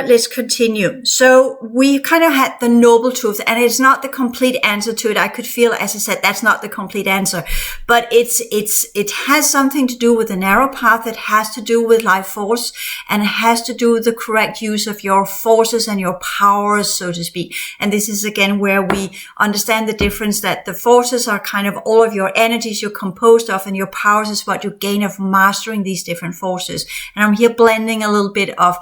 let's continue. So we kind of had the noble truth, and it's not the complete answer to it. I could feel, as I said, that's not the complete answer, but it has something to do with the narrow path. It has to do with life force, and it has to do with the correct use of your forces and your powers, so to speak. And this is again where we understand the difference, that the forces are kind of all of your energies you're composed of, and your powers is what you gain of mastering these different forces. And I'm here blending a little bit of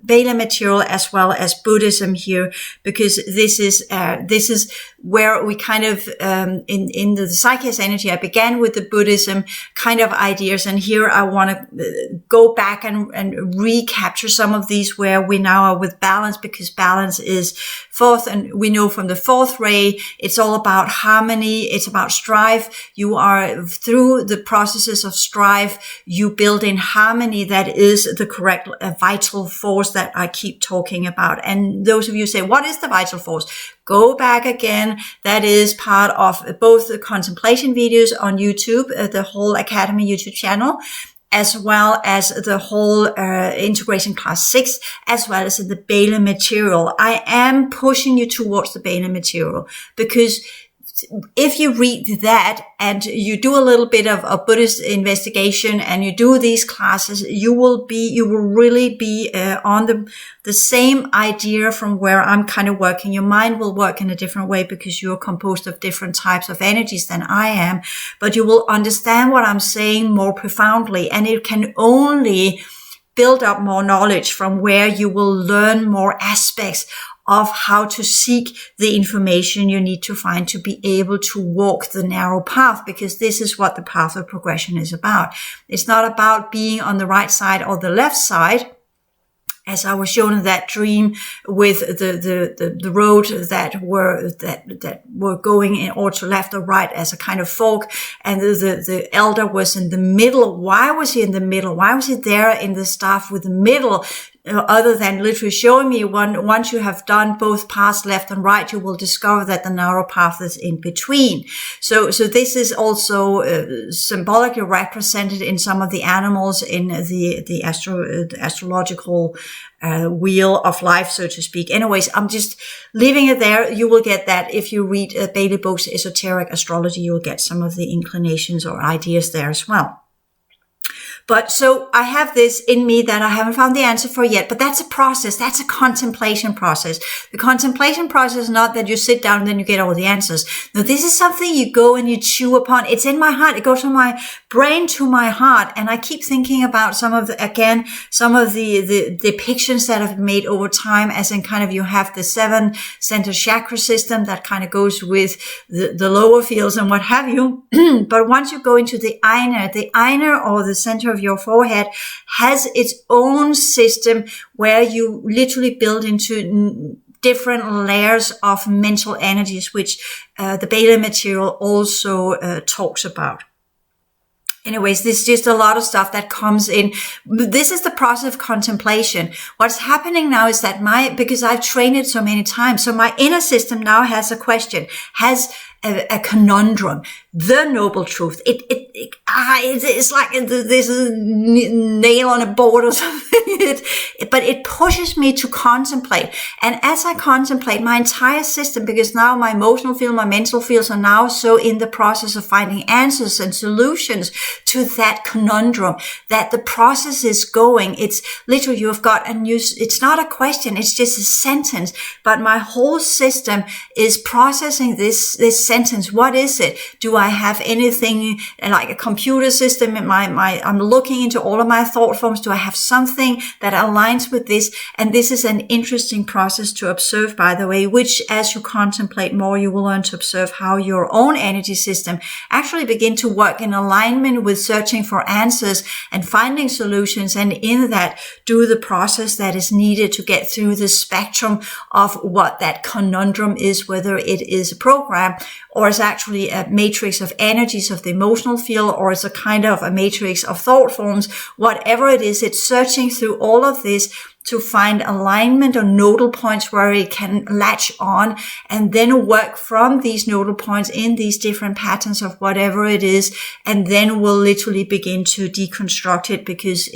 Bela material as well as Buddhism here, because this is where we kind of in the Psyche energy, I began with the Buddhism kind of ideas, and here I want to go back and recapture some of these where we now are with balance, because balance is fourth, and we know from the fourth ray it's all about harmony, it's about strife. You are, through the processes of strife, you build in harmony. That is the correct vital force that I keep talking about. And those of you say, what is the vital force? Go back again. That is part of both the contemplation videos on YouTube, the whole Academy YouTube channel, as well as the whole integration class 6, as well as in the Bela material. I am pushing you towards the Bela material, because if you read that and you do a little bit of Buddhist investigation and you do these classes, you will really be on the same idea from where I'm kind of working. Your mind will work in a different way because you're composed of different types of energies than I am, but you will understand what I'm saying more profoundly, and it can only build up more knowledge from where you will learn more aspects of how to seek the information you need to find to be able to walk the narrow path, because this is what the path of progression is about. It's not about being on the right side or the left side, as I was shown in that dream with the road that were going in or to left or right as a kind of fork, and the elder was in the middle. Why was he in the middle? Why was he there in the staff with the middle? Other than literally showing me once you have done both paths, left and right, you will discover that the narrow path is in between. So this is also symbolically represented in some of the animals in the astrological wheel of life, so to speak. Anyways, I'm just leaving it there. You will get that if you read Bailey Book's Esoteric Astrology. You'll get some of the inclinations or ideas there as well. But so I have this in me that I haven't found the answer for yet, but that's a process. That's a contemplation process. The contemplation process is not that you sit down and then you get all the answers. No, this is something you go and you chew upon. It's in my heart. It goes from my brain to my heart. And I keep thinking about some of the depictions that have been made over time, as in kind of you have the 7 center chakra system that kind of goes with the lower fields and what have you. But once you go into the inner or the center of your forehead has its own system where you literally build into different layers of mental energies, which the Bela material also talks about. Anyways, this is just a lot of stuff that comes in. This is the process of contemplation. What's happening now is that because I've trained it so many times, so my inner system now has a question, has a conundrum, the noble truth. It's like there's a nail on a board or something. But it pushes me to contemplate. And as I contemplate, my entire system, because now my emotional field, my mental fields are now so in the process of finding answers and solutions to that conundrum, that the process is going. It's literally, you've got it's not a question, it's just a sentence, but my whole system is processing this sentence. What is it? Do I have anything like a computer system in I'm looking into all of my thought forms. Do I have something that aligns with this? And this is an interesting process to observe, by the way, which as you contemplate more, you will learn to observe how your own energy system actually begin to work in alignment with searching for answers and finding solutions. And in that, do the process that is needed to get through the spectrum of what that conundrum is, whether it is a program or is actually a matrix of energies of the emotional field, or it's a kind of a matrix of thought forms. Whatever it is, it's searching through through all of this to find alignment or nodal points where it can latch on, and then work from these nodal points in these different patterns of whatever it is, and then we'll literally begin to deconstruct it, because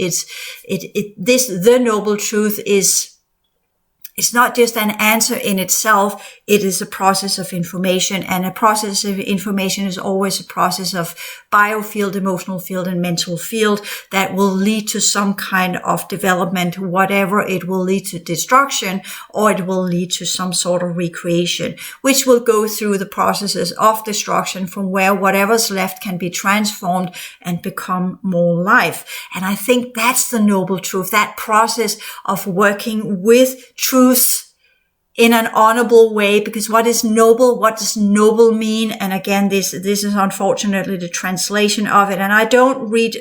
the noble truth is, it's not just an answer in itself. It is a process of information, and a process of information is always a process of biofield, emotional field, and mental field that will lead to some kind of development, whatever it will lead to destruction, or it will lead to some sort of recreation, which will go through the processes of destruction from where whatever's left can be transformed and become more life. And I think that's the noble truth, that process of working with truth in an honorable way, because what is noble? What does noble mean? And again, this is unfortunately the translation of it. And I don't read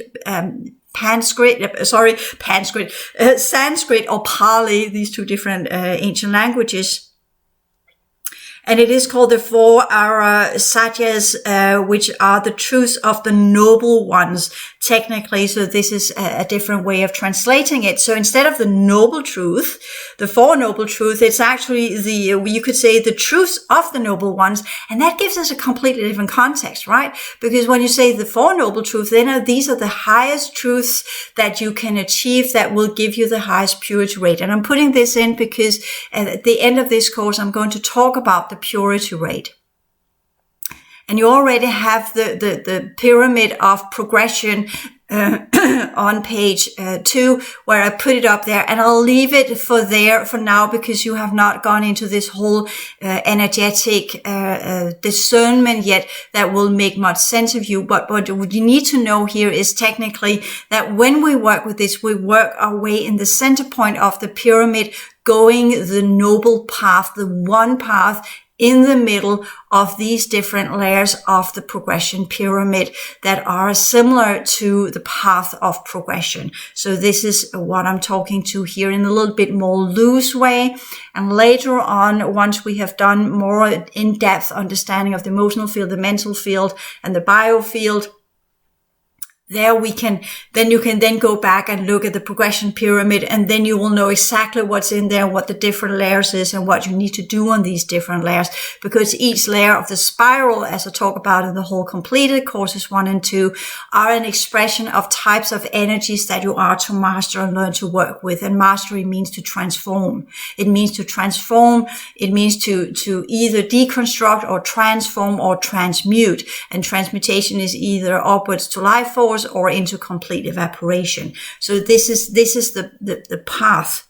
Sanskrit or Pali, these two different ancient languages. And it is called the 4 Ara Satyas, which are the truths of the noble ones, technically. So this is a different way of translating it. So instead of the noble truth, the 4 noble truth, it's actually you could say the truths of the noble ones. And that gives us a completely different context, right? Because when you say the 4 noble truths, then these are the highest truths that you can achieve that will give you the highest purity rate. And I'm putting this in because at the end of this course, I'm going to talk about the purity rate. And you already have the pyramid of progression on page 2, where I put it up there, and I'll leave it for now, because you have not gone into this whole energetic discernment yet that will make much sense of you. But what you need to know here is technically that when we work with this, we work our way in the center point of the pyramid, going the noble path, the one path in the middle of these different layers of the progression pyramid that are similar to the path of progression. So this is what I'm talking to here in a little bit more loose way. And later on, once we have done more in-depth understanding of the emotional field, the mental field, and the biofield, there you can then go back and look at the progression pyramid, and then you will know exactly what's in there, what the different layers is, and what you need to do on these different layers. Because each layer of the spiral, as I talk about in the whole completed courses 1 and 2, are an expression of types of energies that you are to master and learn to work with. And mastery means to transform. It means to transform. It means to either deconstruct or transform or transmute. And transmutation is either upwards to life force or into complete evaporation. So this is the path.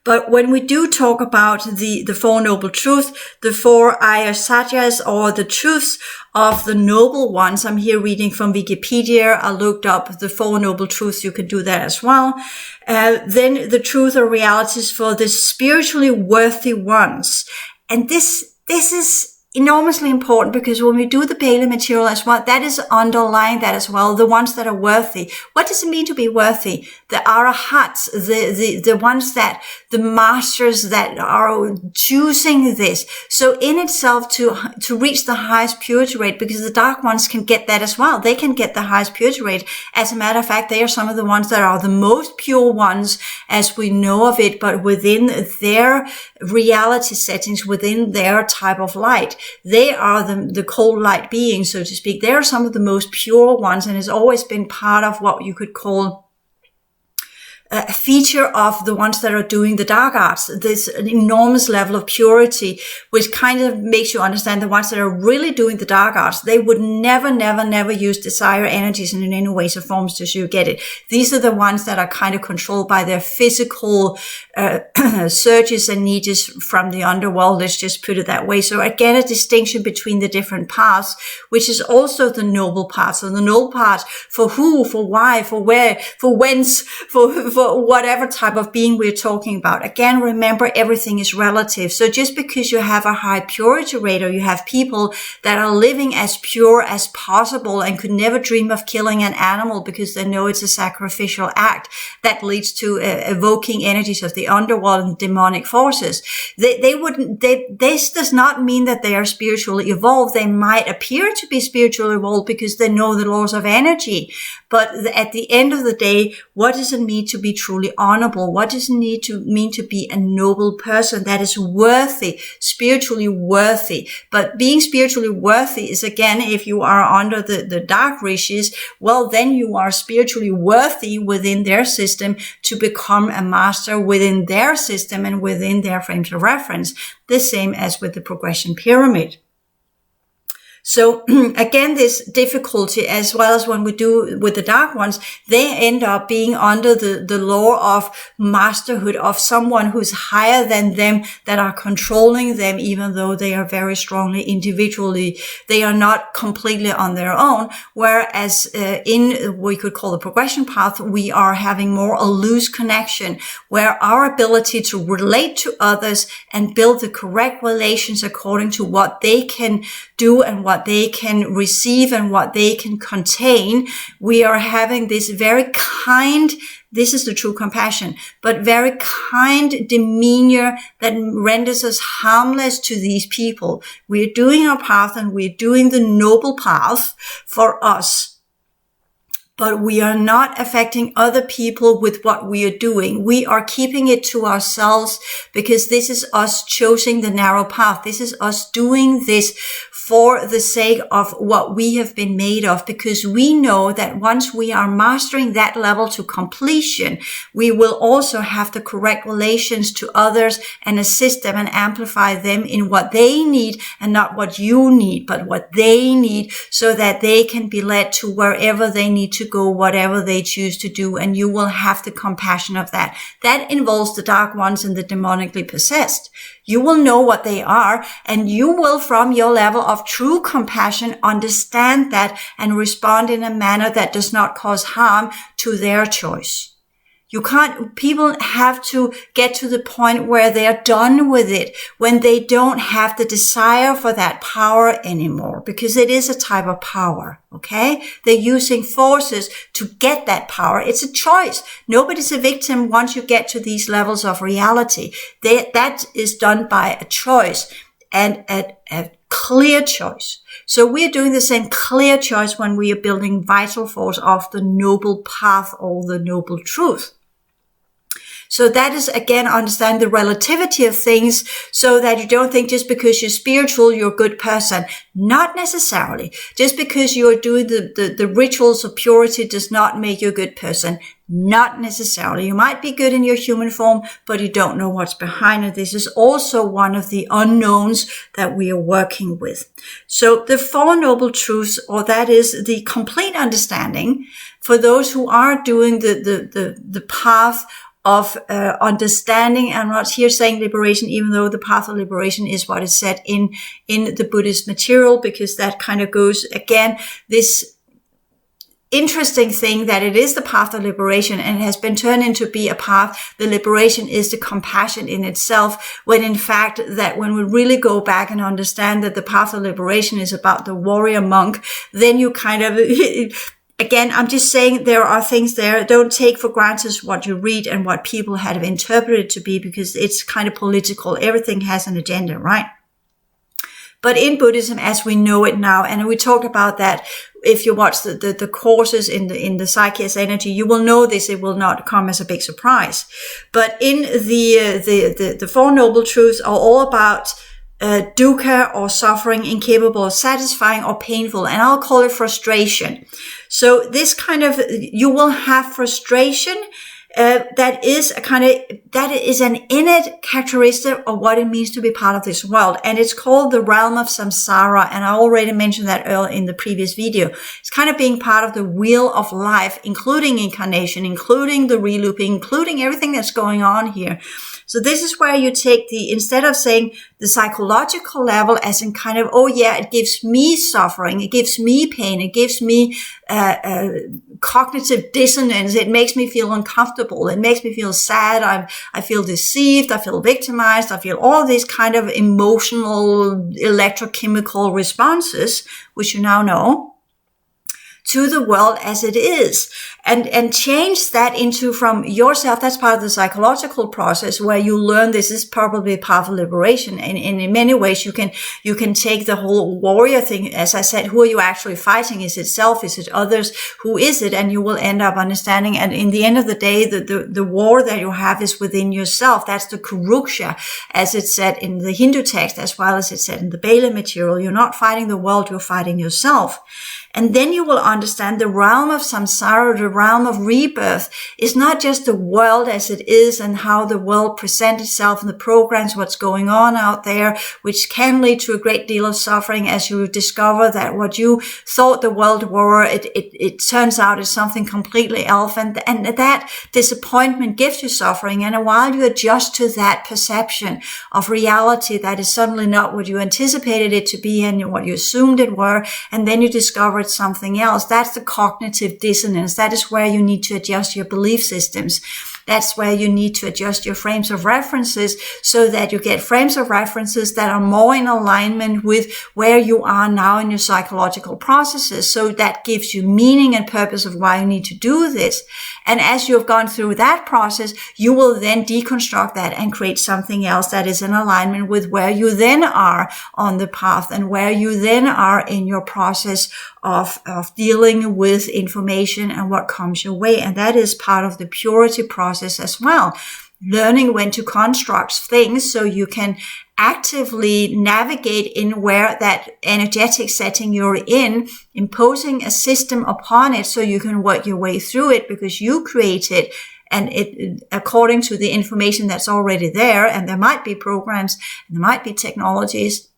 But when we do talk about the 4 noble truths, the 4 Satyas, or the truths of the noble ones, I'm here reading from Wikipedia. I looked up the 4 noble truths. You can do that as well. Then the truth or realities for the spiritually worthy ones. And this is enormously important, because when we do the Bailey material as well, that is underlying that as well, the ones that are worthy. What does it mean to be worthy? The arahats, the ones that, the masters that are choosing this. So in itself, to reach the highest purity rate, because the dark ones can get that as well. They can get the highest purity rate. As a matter of fact, they are some of the ones that are the most pure ones as we know of it, but within their reality settings, within their type of light. They are the cold light beings, so to speak. They are some of the most pure ones, and has always been part of what you could call a feature of the ones that are doing the dark arts. There's an enormous level of purity, which kind of makes you understand the ones that are really doing the dark arts. They would never use desire energies in any ways or forms to so you get it. These are the ones that are kind of controlled by their physical surges and needs from the underworld. Let's just put it that way. So again, a distinction between the different paths, which is also the noble path. So the noble path, for who, for why, for where, for whence, for for whatever type of being we're talking about. Again, remember, everything is relative. So just because you have a high purity rate, or you have people that are living as pure as possible and could never dream of killing an animal because they know it's a sacrificial act that leads to evoking energies of the underworld and demonic forces, this does not mean that they are spiritually evolved. They might appear to be spiritually evolved because they know the laws of energy. But at the end of the day, what does it mean to be truly honorable? What does it mean to be a noble person that is worthy, spiritually worthy? But being spiritually worthy is, again, if you are under the dark rishis, well, then you are spiritually worthy within their system to become a master within their system and within their frames of reference. The same as with the progression pyramid. So again, this difficulty, as well as when we do with the dark ones, they end up being under the law of masterhood of someone who's higher than them, that are controlling them, even though they are very strongly individually. They are not completely on their own. Whereas in we could call the progression path, we are having more a loose connection, where our ability to relate to others and build the correct relations according to what they can do and what they can receive and what they can contain. We are having this very kind, this is the true compassion, but very kind demeanor that renders us harmless to these people. We're doing our path, and we're doing the noble path for us. But we are not affecting other people with what we are doing. We are keeping it to ourselves, because this is us choosing the narrow path. This is us doing this for the sake of what we have been made of, because we know that once we are mastering that level to completion, we will also have the correct relations to others and assist them and amplify them in what they need, and not what you need, but what they need, so that they can be led to wherever they need to go, whatever they choose to do, and you will have the compassion of that. That involves the dark ones and the demonically possessed. You will know what they are, and you will, from your level of true compassion, understand that and respond in a manner that does not cause harm to their choice. People have to get to the point where they are done with it, when they don't have the desire for that power anymore, because it is a type of power, okay? They're using forces to get that power. It's a choice. Nobody's a victim once you get to these levels of reality. That is done by a choice, and a clear choice. So we're doing the same clear choice when we are building vital force of the noble path, or the noble truth. So that is, again, understand the relativity of things, so that you don't think just because you're spiritual, you're a good person. Not necessarily. Just because you're doing the rituals of purity does not make you a good person. Not necessarily. You might be good in your human form, but you don't know what's behind it. This is also one of the unknowns that we are working with. So the Four Noble Truths, or that is the complete understanding for those who are doing the path of understanding. I'm not here saying liberation, even though the path of liberation is what is said in the Buddhist material, because that kind of goes, again, this interesting thing that it is the path of liberation, and it has been turned into be a path. The liberation is the compassion in itself, when in fact that when we really go back and understand that the path of liberation is about the warrior monk, then you kind of again, I'm just saying there are things there. Don't take for granted what you read and what people have interpreted to be, because it's kind of political. Everything has an agenda, right? But in Buddhism, as we know it now, and we talk about that, if you watch the courses in the Psyche Energy, you will know this. It will not come as a big surprise. But in the Four Noble Truths are all about dukkha, or suffering, incapable of satisfying, or painful, and I'll call it frustration. So this kind of, you will have frustration, that is an innate characteristic of what it means to be part of this world, and it's called the realm of samsara, and I already mentioned that earlier in the previous video. It's kind of being part of the wheel of life, including incarnation, including the relooping, including everything that's going on here. So this is where you take instead of saying the psychological level as in kind of, oh yeah, it gives me suffering, it gives me pain, it gives me cognitive dissonance, it makes me feel uncomfortable, it makes me feel sad, I feel deceived, I feel victimized, I feel all these kind of emotional electrochemical responses, which you now know, to the world as it is, and change that into from yourself. That's part of the psychological process where you learn this is probably a path of liberation. And in many ways, you can take the whole warrior thing. As I said, who are you actually fighting? Is it self? Is it others? Who is it? And you will end up understanding. And in the end of the day, the war that you have is within yourself. That's the kuruksha, as it's said in the Hindu text, as well as it's said in the Bala material. You're not fighting the world, you're fighting yourself. And then you will understand the realm of samsara, the realm of rebirth, is not just the world as it is and how the world presents itself in the programs, what's going on out there, which can lead to a great deal of suffering as you discover that what you thought the world were, it turns out is something completely else. And that disappointment gives you suffering. And while you adjust to that perception of reality that is suddenly not what you anticipated it to be and what you assumed it were, and then you discover it's something else. That's the cognitive dissonance. That is where you need to adjust your belief systems. That's where you need to adjust your frames of references so that you get frames of references that are more in alignment with where you are now in your psychological processes. So that gives you meaning and purpose of why you need to do this. And as you have gone through that process, you will then deconstruct that and create something else that is in alignment with where you then are on the path and where you then are in your process of dealing with information and what comes your way. And that is part of the purity process as well. Learning when to construct things so you can actively navigate in where that energetic setting you're in, imposing a system upon it so you can work your way through it because you create it. And it, according to the information that's already there, and there might be programs, and there might be technologies,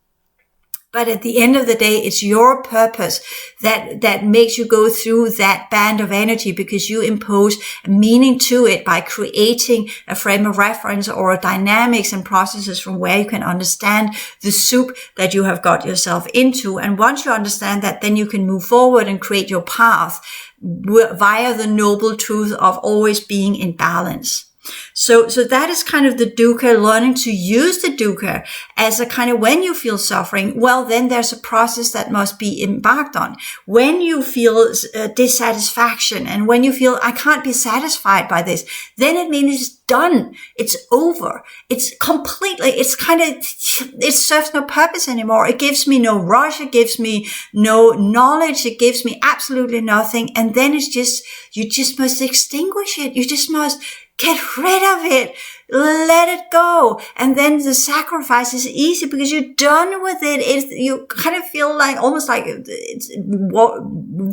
but at the end of the day, it's your purpose that makes you go through that band of energy because you impose a meaning to it by creating a frame of reference or a dynamics and processes from where you can understand the soup that you have got yourself into. And once you understand that, then you can move forward and create your path via the noble truth of always being in balance. So that is kind of the dukkha, learning to use the dukkha as a kind of when you feel suffering, well, then there's a process that must be embarked on. When you feel dissatisfaction and when you feel, I can't be satisfied by this, then it means it's done. It's over. It's completely, it's kind of, it serves no purpose anymore. It gives me no rush. It gives me no knowledge. It gives me absolutely nothing. And then it's just, you just must extinguish it. You just must get rid of it. Let it go. And then the sacrifice is easy because you're done with it. You kind of feel like almost like it's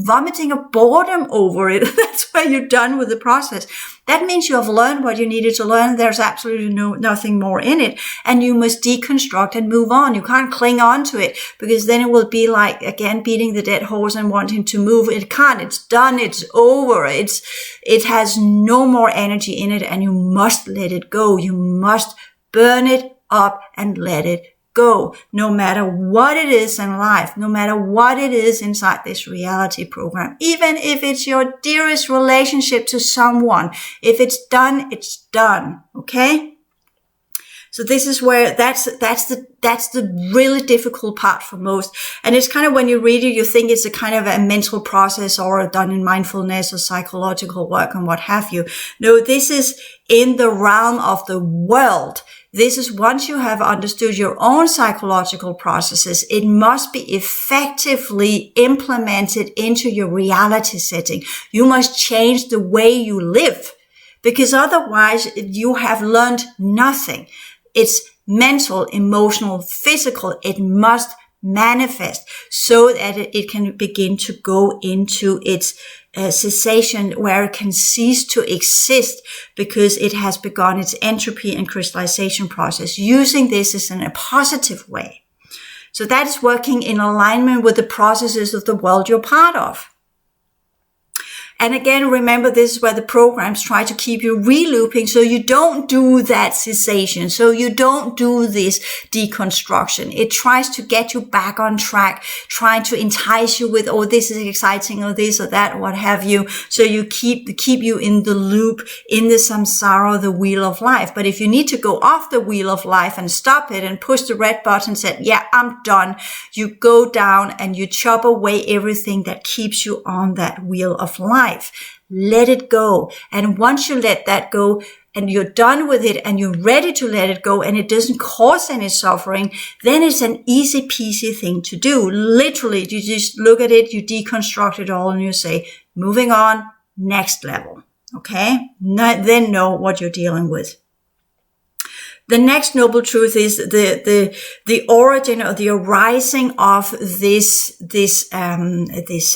vomiting a boredom over it. That's why you're done with the process. That means you have learned what you needed to learn. There's absolutely nothing more in it. And you must deconstruct and move on. You can't cling on to it because then it will be like, again, beating the dead horse and wanting to move. It can't. It's done. It's over. It has no more energy in it and you must let it go. You must burn it up and let it go. No matter what it is in life, no matter what it is inside this reality program, even if it's your dearest relationship to someone, if it's done, it's done. Okay? So this is where that's the really difficult part for most. And it's kind of when you read it, you think it's a kind of a mental process or done in mindfulness or psychological work and what have you. No, this is in the realm of the world. This is once you have understood your own psychological processes, it must be effectively implemented into your reality setting. You must change the way you live because otherwise you have learned nothing. It's mental, emotional, physical. It must manifest so that it can begin to go into its cessation where it can cease to exist because it has begun its entropy and crystallization process. Using this is in a positive way. So that is working in alignment with the processes of the world you're part of. And again, remember, this is where the programs try to keep you re-looping so you don't do that cessation, so you don't do this deconstruction. It tries to get you back on track, trying to entice you with, oh, this is exciting, or this or that, or what have you. So you keep you in the loop, in the samsara, the wheel of life. But if you need to go off the wheel of life and stop it and push the red button and say, yeah, I'm done, you go down and you chop away everything that keeps you on that wheel of life. Let it go. And once you let that go, and you're done with it, and you're ready to let it go, and it doesn't cause any suffering, then it's an easy peasy thing to do. Literally, you just look at it, you deconstruct it all, and you say, moving on, next level. Okay? Then know what you're dealing with. The next noble truth is the origin or the arising of this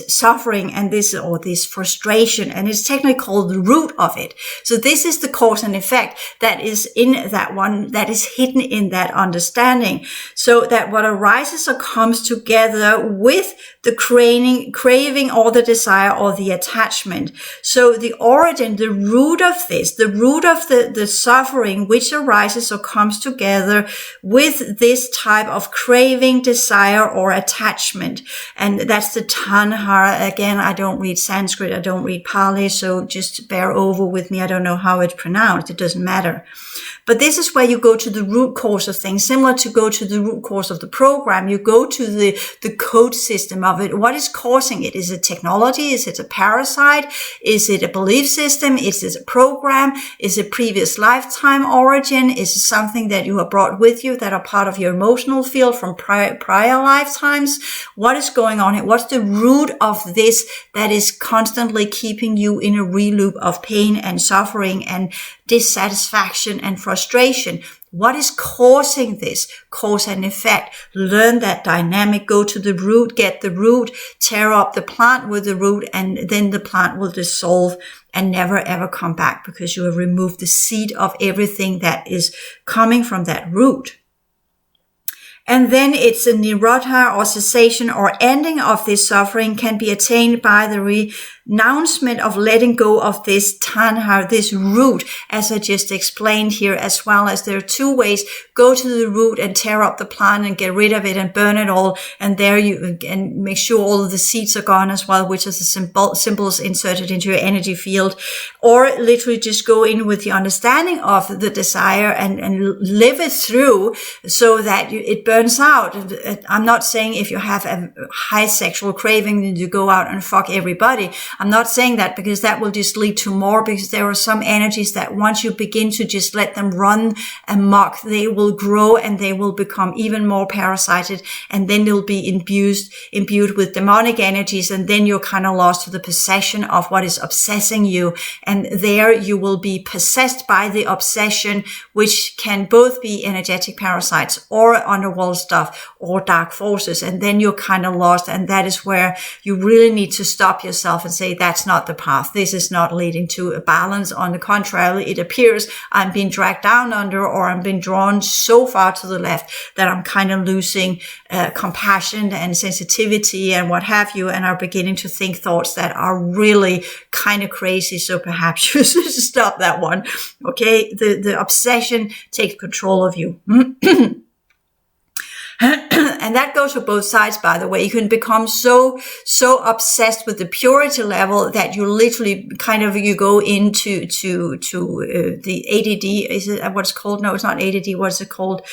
suffering and this frustration, and it's technically called the root of it. So this is the cause and effect that is in that one, that is hidden in that understanding. So that what arises or comes together with the craving or the desire or the attachment. So the origin, the root of this, the root of the suffering which arises or comes together with this type of craving, desire, or attachment. And that's the tanha. Again, I don't read Sanskrit, I don't read Pali, so just bear over with me. I don't know how it's pronounced. It doesn't matter. But this is where you go to the root cause of things, similar to go to the root cause of the program. You go to the code system of it. What is causing it? Is it technology? Is it a parasite? Is it a belief system? Is it a program? Is it previous lifetime origin? Is it something that you have brought with you that are part of your emotional field from prior lifetimes? What is going on here? What's the root of this that is constantly keeping you in a re-loop of pain and suffering and dissatisfaction and frustration? What is causing this? Cause and effect. Learn that dynamic. Go to the root, get the root, tear up the plant with the root, and then the plant will dissolve and never ever come back because you have removed the seed of everything that is coming from that root. And then it's a nirodha or cessation or ending of this suffering can be attained by the renouncement of letting go of this tanha, this root, as I just explained here, as well as there are two ways. Go to the root and tear up the plant and get rid of it and burn it all. And there you and make sure all of the seeds are gone as well, which is the symbols inserted into your energy field. Or literally just go in with the understanding of the desire and live it through so that it burns out. I'm not saying if you have a high sexual craving that you go out and fuck everybody. I'm not saying that because that will just lead to more, because there are some energies that once you begin to just let them run amok, they will grow and they will become even more parasited, and then they'll be imbued with demonic energies, and then you're kind of lost to the possession of what is obsessing you. And there you will be possessed by the obsession, which can both be energetic parasites or underworld stuff or dark forces. And then you're kind of lost. And that is where you really need to stop yourself and say, that's not the path. This is not leading to a balance. On the contrary, it appears I'm being dragged down under, or I'm being drawn so far to the left that I'm kind of losing compassion and sensitivity and what have you, and are beginning to think thoughts that are really kind of crazy. So perhaps you should stop that one. Okay. The obsession takes control of you. And that goes for both sides, by the way. You can become so obsessed with the purity level that you literally kind of, you go into the ADD. Is it what it's called? No, it's not ADD. What is it called?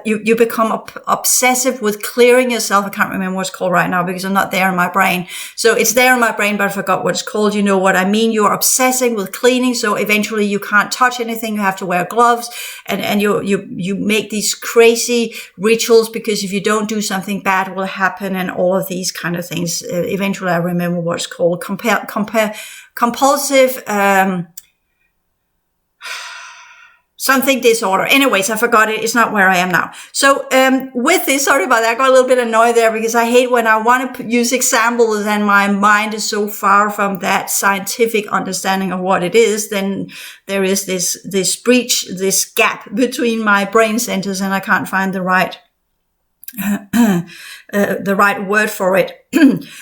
You become obsessive with clearing yourself. I can't remember what it's called right now because I'm not there in my brain. So it's there in my brain, but I forgot what it's called. You know what I mean? You're obsessing with cleaning. So eventually you can't touch anything. You have to wear gloves, and you make these crazy rituals because if you don't do something bad will happen, and all of these kind of things. Eventually I remember what it's called. Compulsive, something disorder. Anyways, I forgot it. It's not where I am now. So, with this, sorry about that. I got a little bit annoyed there because I hate when I want to use examples and my mind is so far from that scientific understanding of what it is. Then there is this breach, this gap between my brain centers, and I can't find the right the right word for it.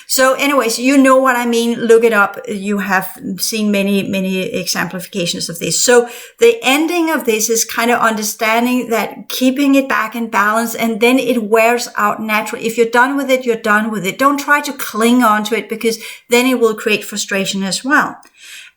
So anyways, you know what I mean. Look it up. You have seen many exemplifications of this. So the ending of this is kind of understanding that keeping it back in balance, and then it wears out naturally. If you're done with it, you're done with it. Don't try to cling on to it, because then it will create frustration as well.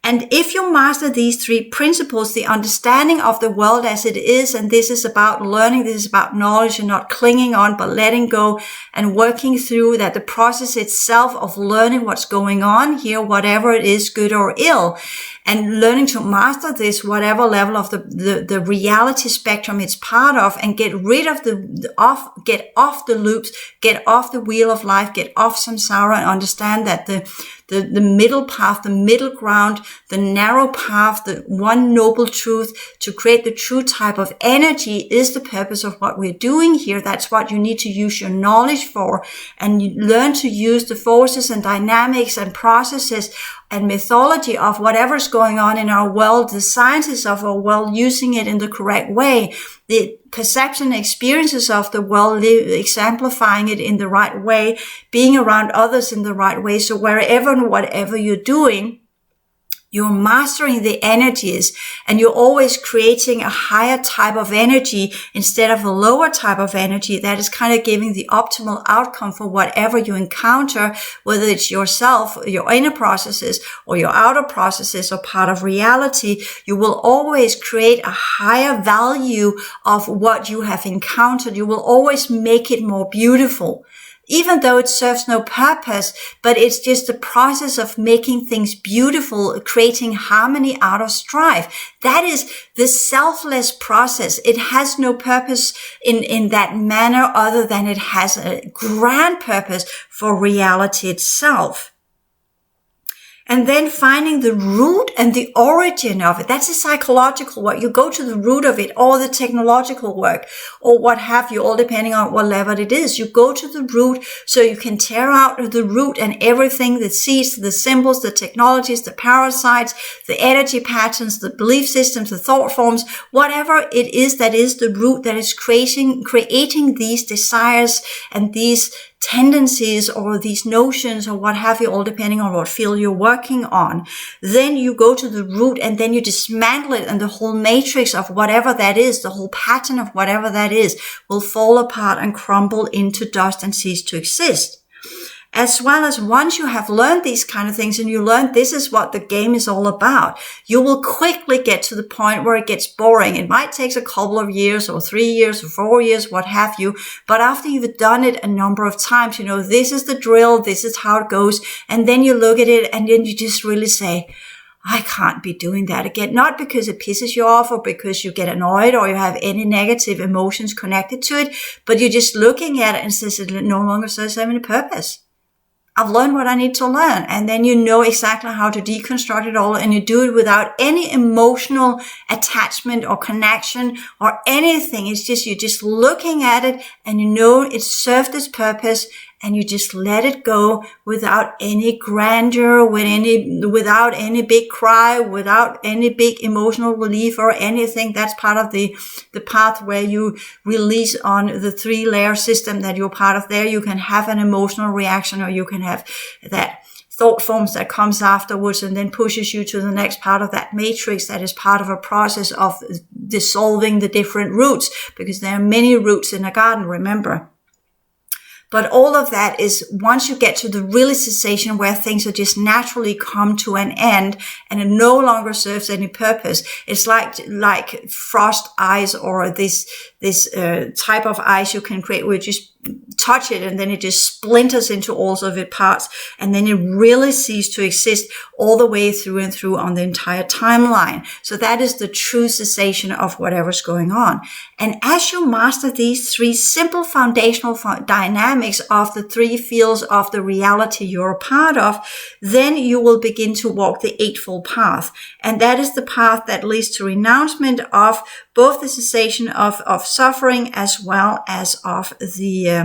And if you master these three principles, the understanding of the world as it is, and this is about learning, this is about knowledge and not clinging on, but letting go and working through that, the process itself of learning what's going on here, whatever it is, good or ill, and learning to master this, whatever level of the reality spectrum it's part of, and get rid of get off the loops, get off the wheel of life, get off samsara, and understand that the middle path, the middle ground, the narrow path, the one noble truth to create the true type of energy is the purpose of what we're doing here. That's what you need to use your knowledge for, and you learn to use the forces and dynamics and processes and mythology of whatever's going on in our world, the sciences of our world, using it in the correct way, the perception experiences of the world, exemplifying it in the right way, being around others in the right way. So wherever and whatever you're doing, you're mastering the energies, and you're always creating a higher type of energy instead of a lower type of energy that is kind of giving the optimal outcome for whatever you encounter, whether it's yourself, your inner processes, or your outer processes, or part of reality. You will always create a higher value of what you have encountered. You will always make it more beautiful, even though it serves no purpose, but it's just the process of making things beautiful, creating harmony out of strife. That is the selfless process. It has no purpose in that manner other than it has a grand purpose for reality itself. And then finding the root and the origin of it. That's a psychological work. You go to the root of it, or the technological work, or what have you, all depending on what level it is. You go to the root so you can tear out the root and everything, the seeds, the symbols, the technologies, the parasites, the energy patterns, the belief systems, the thought forms, whatever it is that is the root that is creating these desires and these tendencies or these notions or what have you, all depending on what field you're working on. Then you go to the root, and then you dismantle it, and the whole matrix of whatever that is, the whole pattern of whatever that is, will fall apart and crumble into dust and cease to exist. As well as once you have learned these kind of things, and you learn this is what the game is all about, you will quickly get to the point where it gets boring. It might take a couple of years or 3 years or 4 years, what have you. But after you've done it a number of times, you know, this is the drill, this is how it goes. And then you look at it, and then you just really say, I can't be doing that again. Not because it pisses you off or because you get annoyed or you have any negative emotions connected to it, but you're just looking at it and says it no longer serves any purpose. I've learned what I need to learn. And then you know exactly how to deconstruct it all, and you do it without any emotional attachment or connection or anything. It's just, you're just looking at it, and you know it served its purpose, and you just let it go without any grandeur, without any big cry, without any big emotional relief or anything. That's part of the path where you release on the 3-layer system that you're part of. There you can have an emotional reaction, or you can have that thought forms that comes afterwards and then pushes you to the next part of that matrix that is part of a process of dissolving the different roots, because there are many roots in a garden, remember. But all of that is once you get to the real cessation where things are just naturally come to an end and it no longer serves any purpose. It's like frost ice, or this type of ice you can create where you just touch it and then it just splinters into all of its parts, and then it really ceases to exist all the way through and through on the entire timeline. So that is the true cessation of whatever's going on. And as you master these 3 simple foundational dynamics of the 3 fields of the reality you're a part of, then you will begin to walk the Eightfold Path. And that is the path that leads to renouncement of both the cessation of suffering as well as of the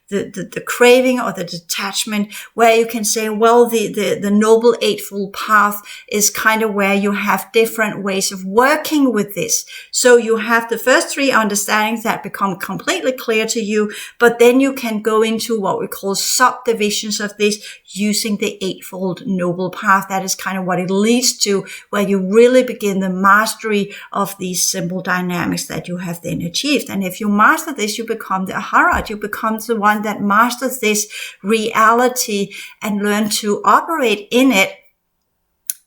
the craving or the detachment, where you can say, well, the Noble Eightfold Path is kind of where you have different ways of working with this. So you have the first three understandings that become completely clear to you, but then you can go into what we call subdivisions of this using the Eightfold Noble Path. That is kind of what it leads to, where you really begin the mastery of these simple dynamics that you have then achieved. And if you master this, you become the Aharat. You become the one that masters this reality and learn to operate in it,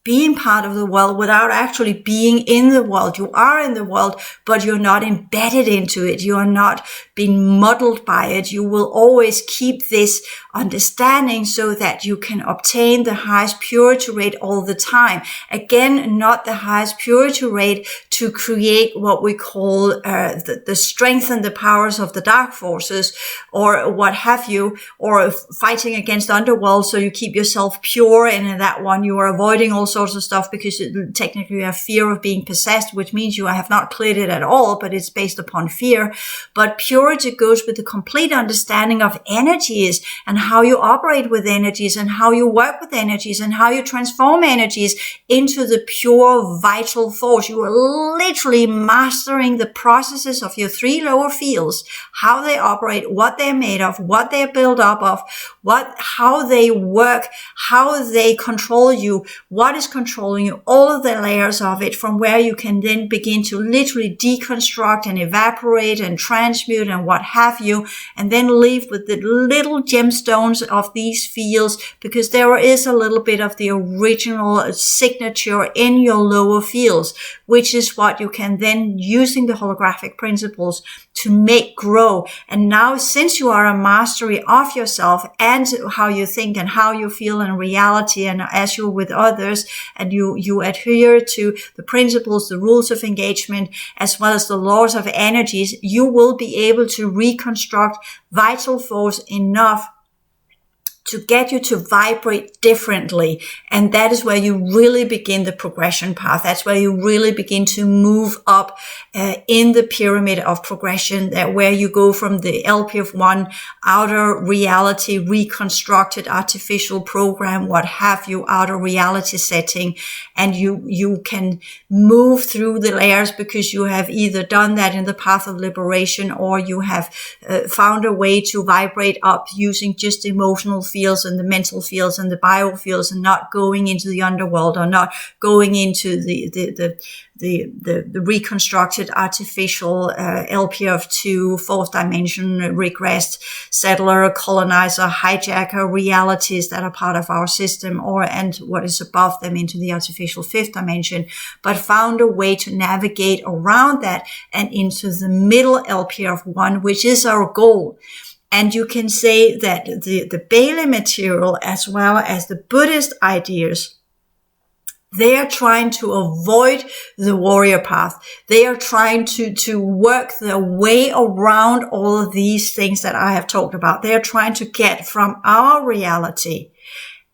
being part of the world without actually being in the world. You are in the world, but you're not embedded into it. You are not being muddled by it. You will always keep this understanding so that you can obtain the highest purity rate all the time. Again, not the highest purity rate to create what we call the strength and the powers of the dark forces, or what have you, or fighting against underworld so you keep yourself pure, and in that one you are avoiding all sorts of stuff because technically you have fear of being possessed, which means you have not cleared it at all, but it's based upon fear. But purity goes with the complete understanding of energies and how you operate with energies and how you work with energies and how you transform energies into the pure vital force. You are literally mastering the processes of your three lower fields, how they operate, what they're made of, what they're built up of, how they work, how they control you, what is controlling you, all of the layers of it, from where you can then begin to literally deconstruct and evaporate and transmute and what have you, and then leave with the little gemstones of these fields, because there is a little bit of the original signature in your lower fields, which is what you can then, using the holographic principles, to make grow. And now, since you are a mastery of yourself and how you think and how you feel in reality, and as you're with others, and you adhere to the principles, the rules of engagement, as well as the laws of energies, you will be able to reconstruct vital force enough to get you to vibrate differently. And that is where you really begin the progression path. That's where you really begin to move up in the pyramid of progression, that where you go from the LP of one, outer reality, reconstructed artificial program, what have you, outer reality setting, and you can move through the layers because you have either done that in the path of liberation, or you have found a way to vibrate up using just emotional fields and the mental fields and the biofields, and not going into the underworld, or not going into the reconstructed artificial LP of two, fourth dimension, regressed, settler, colonizer, hijacker realities that are part of our system, and what is above them into the artificial fifth dimension, but found a way to navigate around that and into the middle LP of one, which is our goal. And you can say that the Bailey material, as well as the Buddhist ideas, they are trying to avoid the warrior path. They are trying to work their way around all of these things that I have talked about. They are trying to get from our reality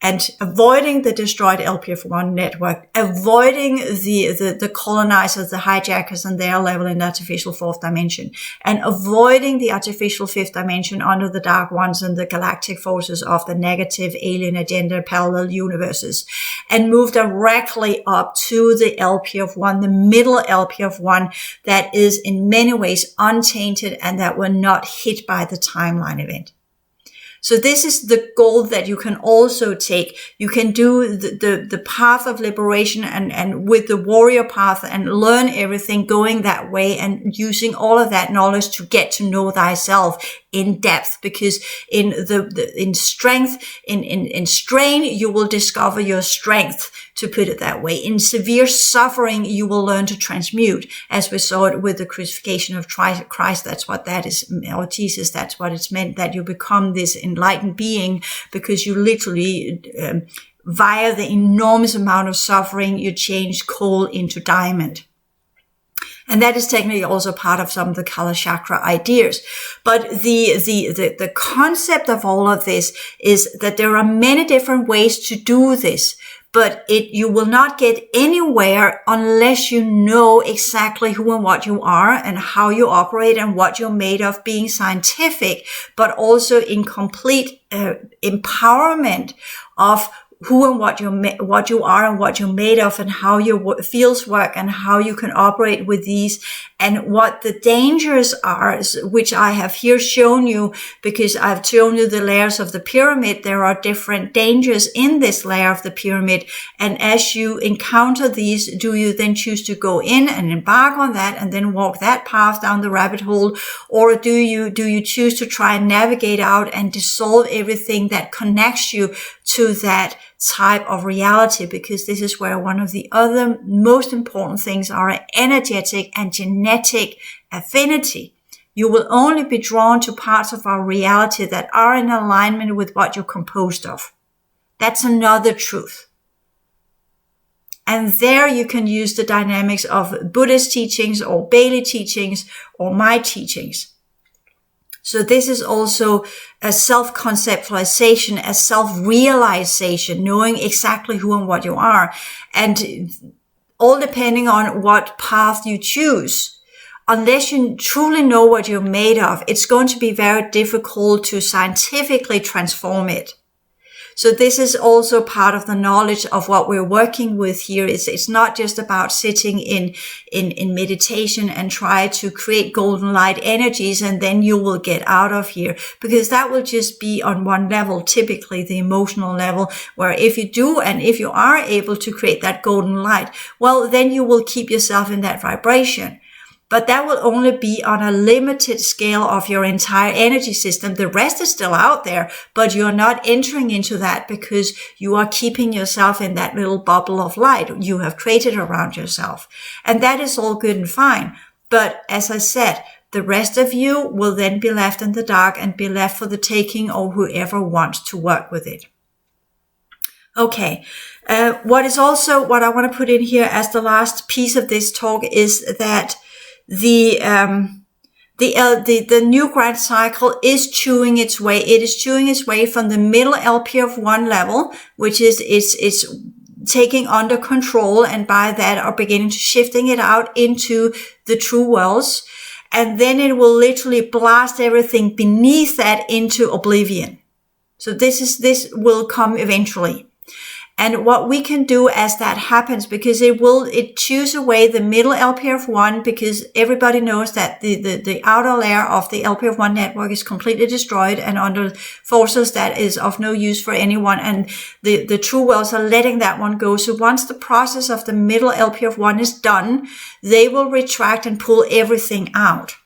and avoiding the destroyed LPF1 network, avoiding the colonizers, the hijackers and their level in the artificial fourth dimension, and avoiding the artificial fifth dimension under the dark ones and the galactic forces of the negative alien agenda parallel universes, and move directly up to the LPF1, the middle LPF1 that is in many ways untainted and that were not hit by the timeline event. So this is the goal that you can also take. You can do the path of liberation and with the warrior path and learn everything going that way and using all of that knowledge to get to know thyself in depth, because in strength, in strain, you will discover your strength, to put it that way. In severe suffering, you will learn to transmute, as we saw it with the crucifixion of Christ. That's what that is, or Jesus, that's what it's meant, that you become this enlightened being, because you literally, via the enormous amount of suffering, you change coal into diamond. And that is technically also part of some of the color chakra ideas. But the concept of all of this is that there are many different ways to do this. but you will not get anywhere unless you know exactly who and what you are and how you operate and what you're made of, being scientific, but also in complete empowerment of who and what you are and what you're made of, and how your fields work and how you can operate with these, and what the dangers are, which I have here shown you, because I've shown you the layers of the pyramid. There are different dangers in this layer of the pyramid, and as you encounter these, do you then choose to go in and embark on that and then walk that path down the rabbit hole, or do you choose to try and navigate out and dissolve everything that connects you to that type of reality? Because this is where one of the other most important things are energetic and genetic affinity. You will only be drawn to parts of our reality that are in alignment with what you're composed of. That's another truth. And there you can use the dynamics of Buddhist teachings or Bailey teachings or my teachings. So this is also a self-conceptualization, a self-realization, knowing exactly who and what you are. And all depending on what path you choose, unless you truly know what you're made of, it's going to be very difficult to scientifically transform it. So this is also part of the knowledge of what we're working with here. It's not just about sitting in meditation and try to create golden light energies and then you will get out of here, because that will just be on one level, typically the emotional level, where if you do and if you are able to create that golden light, well, then you will keep yourself in that vibration. But that will only be on a limited scale of your entire energy system. The rest is still out there, but you're not entering into that because you are keeping yourself in that little bubble of light you have created around yourself. And that is all good and fine. But as I said, the rest of you will then be left in the dark and be left for the taking, or whoever wants to work with it. Okay. What I want to put in here as the last piece of this talk is that the new grant cycle is chewing its way. It is chewing its way from the middle LPF1 level, which is taking under control, and by that are beginning to shifting it out into the true worlds. And then it will literally blast everything beneath that into oblivion. So this will come eventually. And what we can do as that happens, because it chews away the middle LPF1, because everybody knows that the outer layer of the LPF1 network is completely destroyed and under forces that is of no use for anyone. And the true worlds are letting that one go. So once the process of the middle LPF1 is done, they will retract and pull everything out.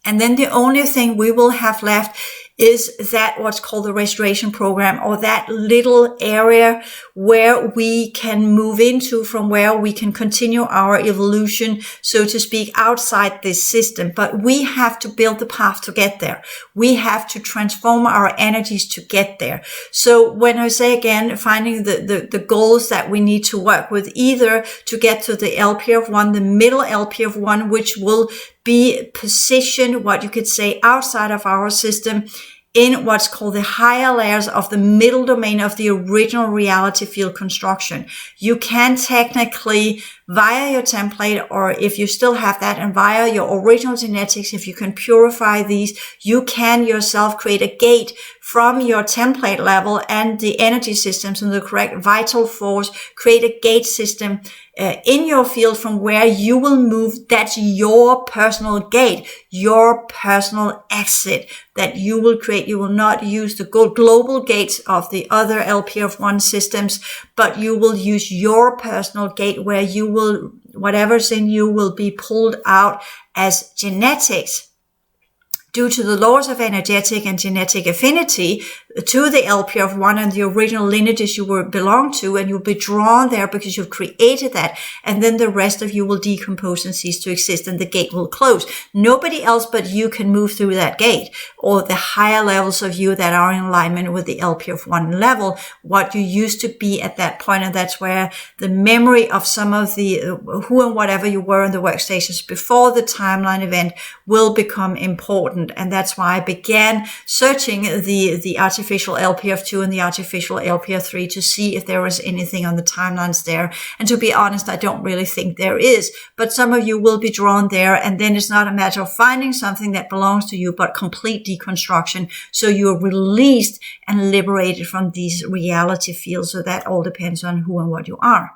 And then the only thing we will have left is that what's called the restoration program, or that little area where we can move into, from where we can continue our evolution, so to speak, outside this system. But we have to build the path to get there. We have to transform our energies to get there. So when I say again, finding the goals that we need to work with, either to get to the LPF1, the middle LPF1, which will be positioned, what you could say, outside of our system, in what's called the higher layers of the middle domain of the original reality field construction. You can technically, via your template, or if you still have that, and via your original genetics, if you can purify these, you can yourself create a gate from your template level and the energy systems and the correct vital force, create a gate system in your field from where you will move. That's your personal gate, your personal exit that you will create. You will not use the global gates of the other LPF1 systems, but you will use your personal gate where you will, whatever's in you will be pulled out as genetics. Due to the laws of energetic and genetic affinity to the LPF1 and the original lineages you belong to, and you'll be drawn there because you've created that, and then the rest of you will decompose and cease to exist, and the gate will close. Nobody else but you can move through that gate, or the higher levels of you that are in alignment with the LPF1 level, what you used to be at that point. And that's where the memory of some of the who and whatever you were in the workstations before the timeline event will become important. And that's why I began searching the artificial artificial LPF2 and the artificial LPF3 to see if there was anything on the timelines there. And to be honest, I don't really think there is, but some of you will be drawn there. And then it's not a matter of finding something that belongs to you, but complete deconstruction. So you're released and liberated from these reality fields. So that all depends on who and what you are.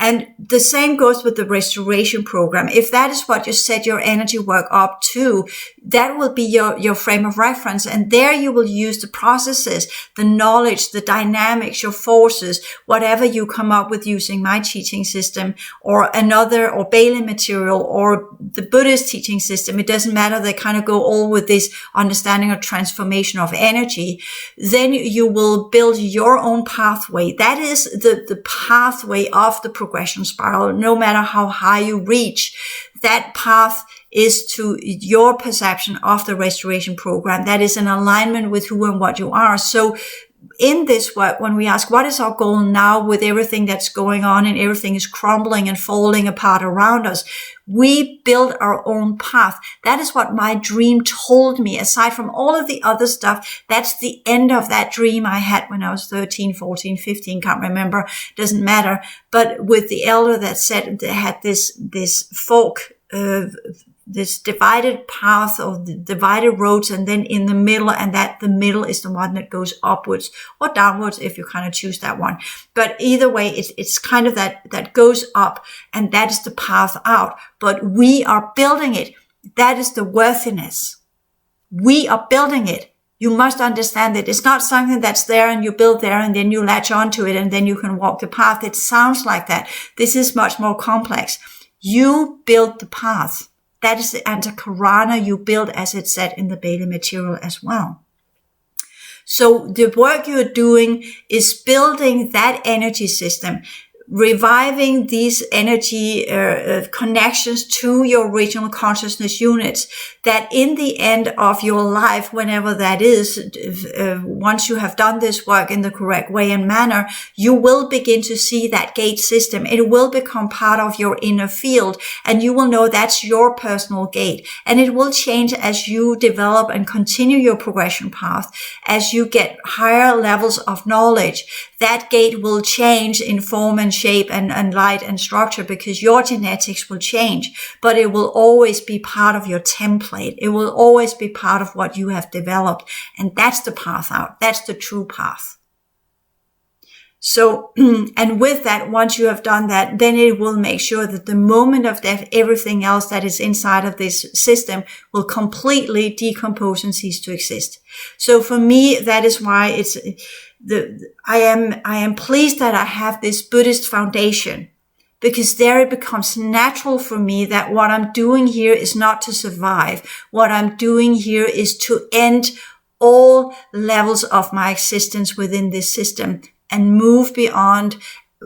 And the same goes with the restoration program. If that is what you set your energy work up to, that will be your frame of reference. And there you will use the processes, the knowledge, the dynamics, your forces, whatever you come up with using my teaching system or another or Bailey material or the Buddhist teaching system. It doesn't matter. They kind of go all with this understanding of transformation of energy. Then you will build your own pathway. That is the pathway of the progression spiral. No matter how high you reach, that path is to your perception of the restoration program. That is in alignment with who and what you are. So in this work, when we ask, what is our goal now with everything that's going on and everything is crumbling and falling apart around us, we build our own path. That is what my dream told me. Aside from all of the other stuff, that's the end of that dream I had when I was 13, 14, 15, can't remember, doesn't matter. But with the elder that said they had this fork, this divided path or the divided roads, and then in the middle, and that the middle is the one that goes upwards or downwards if you kind of choose that one. But either way, it's kind of that goes up, and that is the path out. But we are building it. That is the worthiness. We are building it. You must understand that it's not something that's there and you build there and then you latch onto it and then you can walk the path. It sounds like that. This is much more complex. You build the path. That is the antakarana you build as it's said in the Bailey material as well. So the work you're doing is building that energy system, reviving these energy connections to your original consciousness units, that in the end of your life, whenever that is, once you have done this work in the correct way and manner, you will begin to see that gate system. It will become part of your inner field, and you will know that's your personal gate. And it will change as you develop and continue your progression path. As you get higher levels of knowledge, that gate will change in form and shape and light and structure, because your genetics will change, but it will always be part of your template. It will always be part of what you have developed. And that's the path out. That's the true path. So, and with that, once you have done that, then it will make sure that the moment of death, everything else that is inside of this system will completely decompose and cease to exist. So for me, that is why I am pleased that I have this Buddhist foundation, because there it becomes natural for me that what I'm doing here is not to survive. What I'm doing here is to end all levels of my existence within this system and move beyond,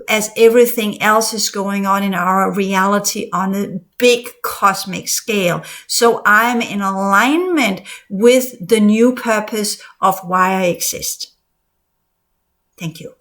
as everything else is going on in our reality on a big cosmic scale. So I'm in alignment with the new purpose of why I exist. Thank you.